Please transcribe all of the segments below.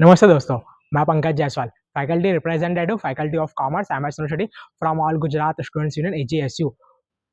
नमस्ते दोस्तों, मैं Pankaj Jaiswal, faculty representative, faculty of commerce, MS university from all Gujarat students union AGSU.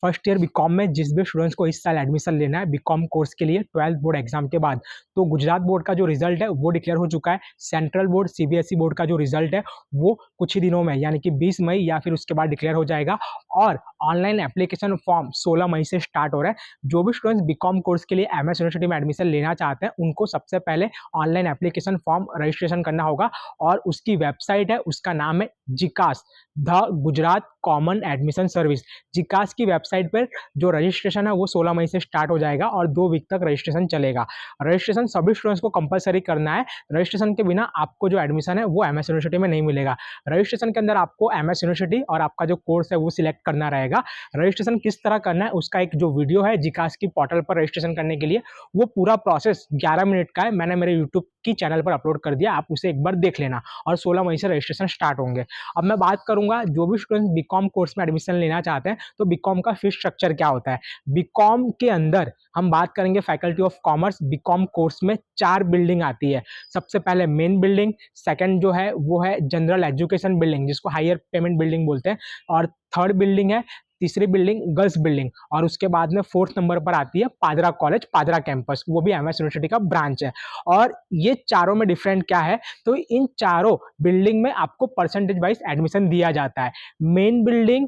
First year BCom में जिस भी स्टूडेंट्स को इस साल एडमिशन लेना है बीकॉम कोर्स के लिए 12th बोर्ड एग्जाम के बाद, तो गुजरात बोर्ड का जो रिजल्ट है वो डिक्लेयर हो चुका है। सेंट्रल बोर्ड सीबीएसई बोर्ड का जो रिजल्ट है वो कुछ ही दिनों में यानी कि 20 मई या फिर उसके बाद डिक्लेयर हो जाएगा। और ऑनलाइन एप्लीकेशन फॉर्म 16 मई से स्टार्ट हो रहा है। जो भी स्टूडेंट्स बीकॉम कोर्स के लिए एमएस यूनिवर्सिटी में एडमिशन लेना चाहते हैं उनको सबसे पहले ऑनलाइन एप्लीकेशन फॉर्म रजिस्ट्रेशन करना होगा और उसकी वेबसाइट है, उसका नाम है जिकास, the Gujarat common admission service. जिकास की वेबसाइट पर जो रजिस्ट्रेशन है वो 16 मई से स्टार्ट हो जाएगा और 2 वीक तक रजिस्ट्रेशन चलेगा। रजिस्ट्रेशन सभी स्टूडेंट्स को कंपलसरी करना है। रजिस्ट्रेशन के बिना आपको जो एडमिशन है वो एमएस यूनिवर्सिटी में नहीं मिलेगा। रजिस्ट्रेशन के अंदर आपको एमएस यूनिवर्सिटी और आपका जो कोर्स है वो सिलेक्ट करना रहेगा। रजिस्ट्रेशन किस तरह करना है उसका एक जो वीडियो है जिकास की पोर्टल पर रजिस्ट्रेशन करने के लिए, वो पूरा प्रोसेस 11 मिनट का है, मैंने मेरे यूट्यूब की चैनल पर अपलोड कर दिया, आप उसे एक बार देख लेना। और 16 मई से रजिस्ट्रेशन स्टार्ट होंगे। अब मैं बात करूंगा जो भी स्टूडेंट बीकॉम कोर्स में एडमिशन लेना चाहते हैं तो बीकॉम का फीस स्ट्रक्चर क्या होता है। बीकॉम के अंदर हम बात करेंगे faculty of commerce, BCom course में 4 बिल्डिंग आती है। सबसे पहले मेन बिल्डिंग, सेकंड जो है वो है जनरल एजुकेशन बिल्डिंग जिसको हायर पेमेंट बिल्डिंग बोलते हैं, और थर्ड बिल्डिंग है, तीसरी बिल्डिंग गर्ल्स बिल्डिंग, और उसके बाद में फोर्थ नंबर पर आती है पादरा कॉलेज, पादरा कैंपस, वो भी एमएस यूनिवर्सिटी का ब्रांच है। और ये चारों में डिफरेंट क्या है, तो इन चारों बिल्डिंग में आपको परसेंटेज वाइज एडमिशन दिया जाता है। मेन बिल्डिंग,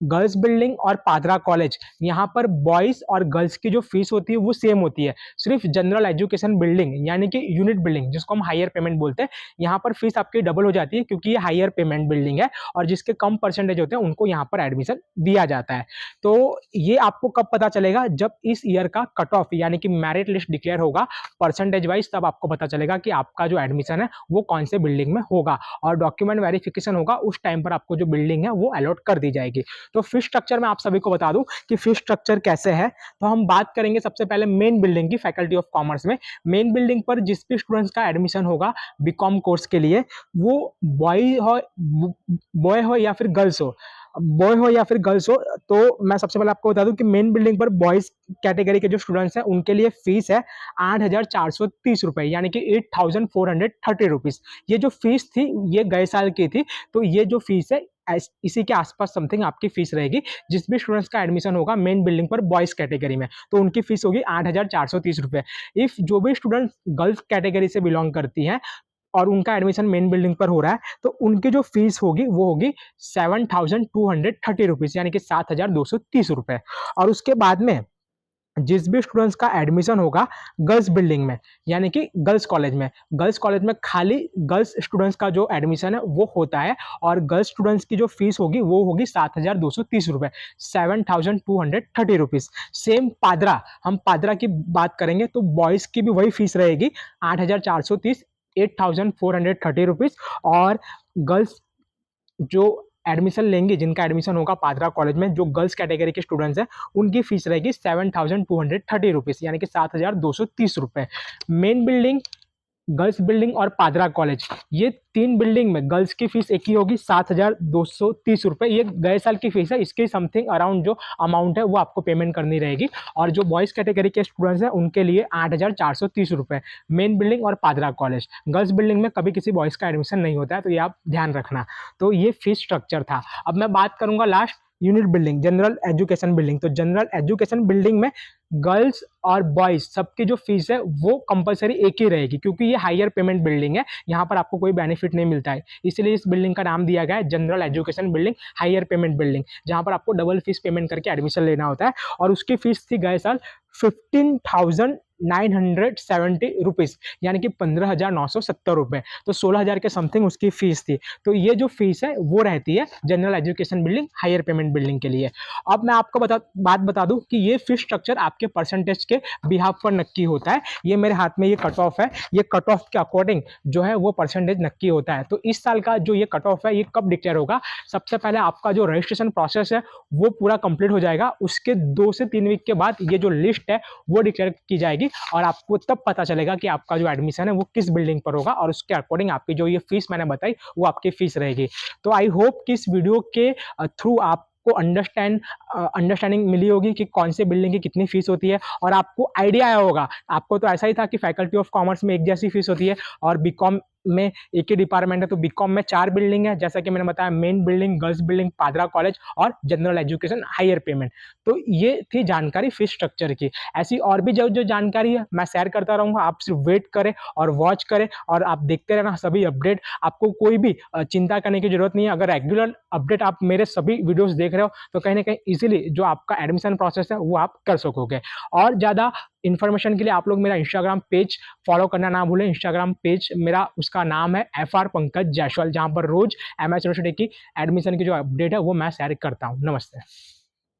गर्ल्स बिल्डिंग और पादरा कॉलेज, यहाँ पर बॉयज और गर्ल्स की जो फीस होती है वो सेम होती है। सिर्फ जनरल एजुकेशन बिल्डिंग यानी कि यूनिट बिल्डिंग जिसको हम हायर पेमेंट बोलते हैं, यहाँ पर फीस आपकी डबल हो जाती है क्योंकि ये हायर पेमेंट बिल्डिंग है और जिसके कम परसेंटेज होते हैं उनको यहाँ पर एडमिशन दिया जाता है। तो ये आपको कब पता चलेगा, जब इस ईयर का कट ऑफ यानी कि मेरिट लिस्ट डिक्लेयर होगा परसेंटेज वाइज, तब आपको पता चलेगा कि आपका जो एडमिशन है वो कौन से बिल्डिंग में होगा और डॉक्यूमेंट वेरिफिकेशन होगा, उस टाइम पर आपको जो बिल्डिंग है वो अलॉट कर दी जाएगी। तो फीस स्ट्रक्चर में आप सभी को बता दूं कि फीस स्ट्रक्चर कैसे है। तो हम बात करेंगे सबसे पहले मेन बिल्डिंग की, फैकल्टी ऑफ कॉमर्स में। मेन बिल्डिंग पर जिस भी स्टूडेंट्स का एडमिशन होगा बीकॉम कोर्स के लिए, वो बॉय हो या फिर गर्ल्स हो, तो मैं सबसे पहले आपको बता दूं कि मेन बिल्डिंग पर बॉयज कैटेगरी के जो स्टूडेंट्स हैं उनके लिए फीस है 8,430 रुपए यानी कि 8,430 रुपीज। ये जो फीस थी ये गए साल की थी, तो ये जो फीस है इसी के आसपास समथिंग आपकी फीस रहेगी। जिस भी स्टूडेंट्स का एडमिशन होगा मेन बिल्डिंग पर बॉयज कैटेगरी में तो उनकी फीस होगी 8,430 रुपए। इफ जो भी स्टूडेंट गर्ल्स कैटेगरी से बिलोंग करती हैं और उनका एडमिशन मेन बिल्डिंग पर हो रहा है तो उनकी जो फीस होगी वो होगी 7,230 रुपीज यानी कि 7,230 रुपए। और उसके बाद में जिस भी स्टूडेंट्स का एडमिशन होगा गर्ल्स बिल्डिंग में यानी कि गर्ल्स कॉलेज में खाली गर्ल्स स्टूडेंट्स का जो एडमिशन है वो होता है और गर्ल्स स्टूडेंट्स की जो फीस होगी वो होगी 7,230 रुपए, 7,230 रुपीज। सेम पादरा, हम पादरा की बात करेंगे तो बॉयज की भी वही फीस रहेगी 8,430, 8,430 रुपीज। और गर्ल्स जो एडमिशन लेंगे, जिनका एडमिशन होगा पादरा कॉलेज में, जो गर्ल्स कैटेगरी के स्टूडेंट्स हैं उनकी फीस रहेगी 7,230 रुपीज यानी कि 7,230 रुपए। मेन बिल्डिंग, गर्ल्स बिल्डिंग और पादरा कॉलेज, ये 3 बिल्डिंग में गर्ल्स की फीस एक ही होगी 7,230 रुपए। ये गए साल की फीस है, इसके समथिंग अराउंड जो अमाउंट है वो आपको पेमेंट करनी रहेगी। और जो बॉयज कैटेगरी के स्टूडेंट्स हैं उनके लिए 8,430 रुपए मेन बिल्डिंग और पादरा कॉलेज। गर्ल्स बिल्डिंग में कभी किसी बॉयज का एडमिशन नहीं होता है, तो ये आप ध्यान रखना। तो ये फीस स्ट्रक्चर था। अब मैं बात करूंगा last unit building, general education building. तो जनरल एजुकेशन बिल्डिंग में गर्ल्स और बॉयज सबकी जो फीस है वो कंपलसरी एक ही रहेगी क्योंकि ये हायर पेमेंट बिल्डिंग है, यहाँ पर आपको कोई बेनिफिट नहीं मिलता है, इसलिए इस बिल्डिंग का नाम दिया गया है general education building, higher payment building, जहाँ पर आपको डबल फीस पेमेंट करके एडमिशन लेना होता है। और उसकी फीस थी गए साल 15,970 रुपीज यानी कि 15,970 रुपए, तो 16,000 के समथिंग उसकी फीस थी। तो ये जो फीस है वो रहती है general education building, higher payment building के लिए। अब मैं आपको बात बता दूं कि ये फीस स्ट्रक्चर आपके परसेंटेज के बिहाफ पर नक्की होता है। ये मेरे हाथ में ये कट ऑफ है, ये कट ऑफ के अकॉर्डिंग जो है वो परसेंटेज नक्की होता है। तो इस साल का जो ये कट ऑफ है ये कब डिक्लेयर होगा, सबसे पहले आपका जो रजिस्ट्रेशन प्रोसेस है वो पूरा कंप्लीट हो जाएगा, उसके 2 से 3 वीक के बाद ये जो लिस्ट है वो डिक्लेयर की जाएगी और आपको तब पता चलेगा कि आपका जो एडमिशन है वो किस बिल्डिंग पर होगा और उसके अकॉर्डिंग आपकी जो ये फीस मैंने बताई वो आपकी फीस रहेगी। तो आई होप कि इस वीडियो के थ्रू आप को अंडरस्टैंडिंग मिली होगी कि कौन से बिल्डिंग की कितनी फीस होती है और आपको आइडिया आया होगा। आपको तो ऐसा ही था कि फैकल्टी ऑफ कॉमर्स में एक जैसी फीस होती है और बीकॉम में एक ही डिपार्टमेंट है, तो बीकॉम में 4 बिल्डिंग है, जैसा कि मैंने बताया, main building, girls building, पादरा college और जनरल एजुकेशन हायर पेमेंट। तो ये थी जानकारी फीस स्ट्रक्चर की। ऐसी और भी जो जानकारी है मैं शेयर करता रहूँगा, आप सिर्फ वेट करें और वॉच करें और आप देखते रहना सभी अपडेट। आपको कोई भी चिंता करने की जरूरत नहीं है। अगर रेगुलर अपडेट आप मेरे सभी वीडियोस देख रहे हो तो कहीं ना कहीं इजीली जो आपका एडमिशन प्रोसेस है वो आप कर सकोगे। और ज़्यादा इन्फॉर्मेशन के लिए आप लोग मेरा इंस्टाग्राम पेज फॉलो करना ना भूलें। इंस्टाग्राम पेज मेरा, उसका नाम है FR पंकज जायसवाल, जहाँ पर रोज MS यूनिवर्सिटी की एडमिशन की जो अपडेट है वो मैं शेयर करता हूँ। नमस्ते।